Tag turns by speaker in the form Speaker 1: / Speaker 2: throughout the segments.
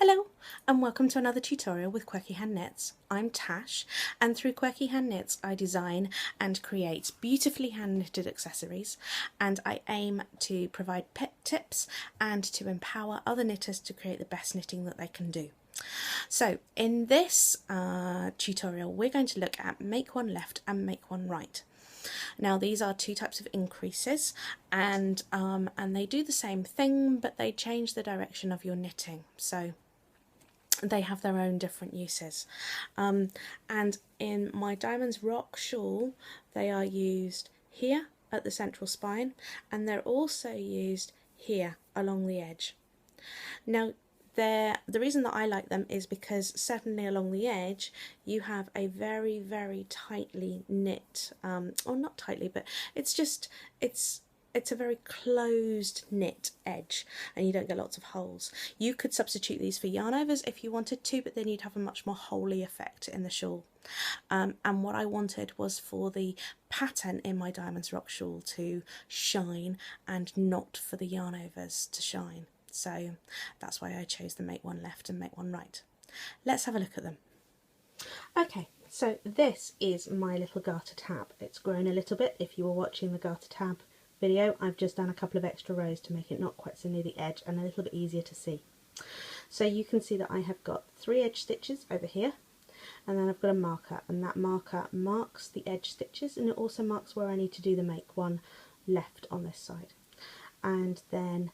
Speaker 1: Hello and welcome to another tutorial with Quirky Hand Knits. I'm Tash, and through Quirky Hand Knits I design and create beautifully hand knitted accessories, and I aim to provide tips and to empower other knitters to create the best knitting that they can do. So in this tutorial we're going to look at make one left and make one right. Now these are two types of increases, and they do the same thing, but they change the direction of your knitting. So they have their own different uses. And in my Diamonds Rock shawl, they are used here at the central spine, and they're also used here along the edge. Now, the reason that I like them is because certainly along the edge you have a very, very tightly knit, or not tightly, but it's a very closed knit edge and you don't get lots of holes. You could substitute these for yarn overs if you wanted to, but then you'd have a much more holey effect in the shawl. And what I wanted was for the pattern in my Diamonds Rock shawl to shine and not for the yarn overs to shine. So that's why I chose the make one left and make one right. Let's have a look at them. Okay, so this is my little garter tab. It's grown a little bit. If you were watching the garter tab video, I've just done a couple of extra rows to make it not quite so near the edge and a little bit easier to see. So you can see that I have got 3 edge stitches over here, and then I've got a marker, and that marker marks the edge stitches, and it also marks where I need to do the make one left on this side. And then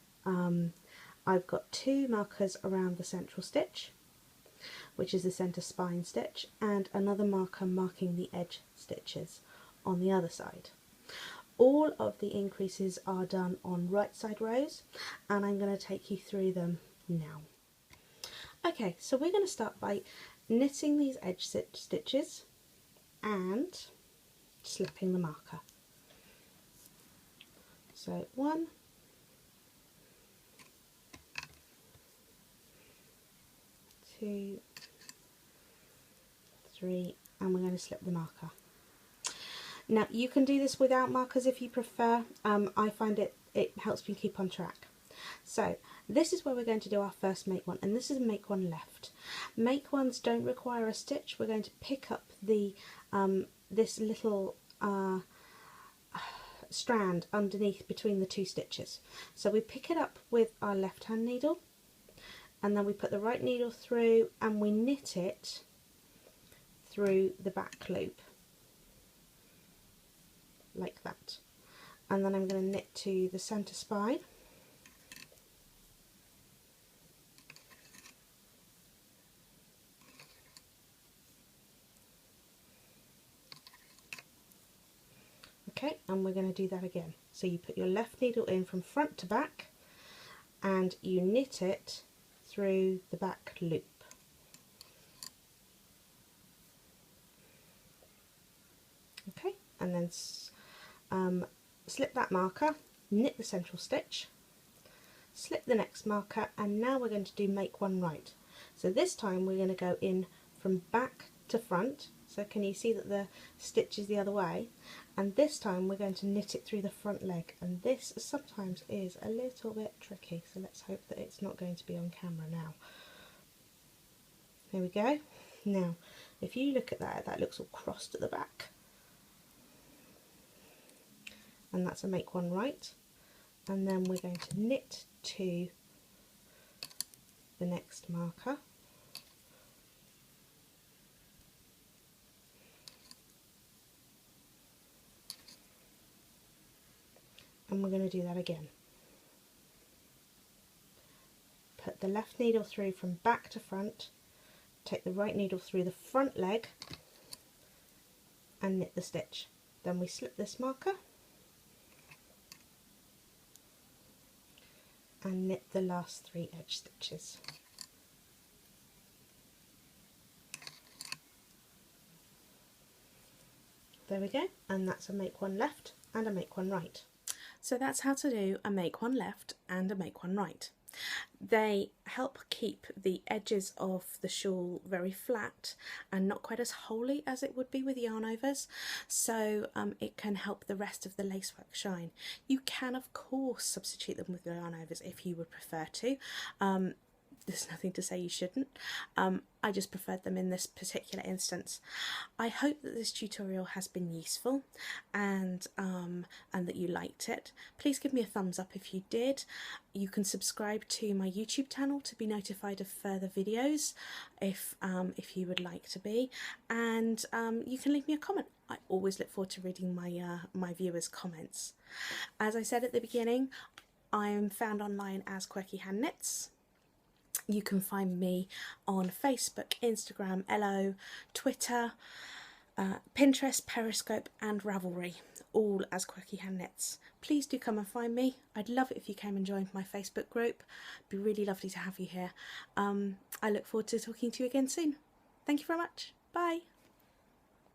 Speaker 1: I've got 2 markers around the central stitch, which is the centre spine stitch, and another marker marking the edge stitches on the other side. All of the increases are done on right side rows, and I'm going to take you through them now. Okay, so we're going to start by knitting these edge stitches and slipping the marker. So 1, 2, 3, and we're going to slip the marker. Now you can do this without markers if you prefer. I find it helps me keep on track. So this is where we're going to do our first make one, and this is make one left. Make ones don't require a stitch. We're going to pick up the this little strand underneath between the 2 stitches. So we pick it up with our left hand needle, and then we put the right needle through and we knit it through the back loop like that. And then I'm going to knit to the centre spine, okay, and we're going to do that again. So you put your left needle in from front to back and you knit it through the back loop. Okay, and then slip that marker, knit the central stitch, slip the next marker, and now we're going to do make one right. So this time we're going to go in from back to front. So can you see that the stitch is the other way? And this time we're going to knit it through the front leg, and this sometimes is a little bit tricky, so let's hope that it's not going to be on camera now. There we go. Now if you look at that, that looks all crossed at the back, and that's a make one right. And then we're going to knit to the next marker, and we're going to do that again. Put the left needle through from back to front, take the right needle through the front leg and knit the stitch. Then we slip this marker and knit the last 3 edge stitches. There we go, and that's a make one left and a make one right. So that's how to do a make one left and a make one right. They help keep the edges of the shawl very flat and not quite as holey as it would be with yarn overs, so it can help the rest of the lacework shine. You can of course substitute them with yarn overs if you would prefer to, there's nothing to say you shouldn't. I just preferred them in this particular instance. I hope that this tutorial has been useful and that you liked it. Please give me a thumbs up if you did. You can subscribe to my YouTube channel to be notified of further videos if you would like to be, and you can leave me a comment. I always look forward to reading my viewers' comments. As I said at the beginning, I am found online as Quirky Hand Knits. You can find me on Facebook, Instagram, LO, Twitter, Pinterest, Periscope and Ravelry, all as Quirky Hand Knits. Please do come and find me. I'd love it if you came and joined my Facebook group. It'd be really lovely to have you here. I look forward to talking to you again soon. Thank you very much. Bye.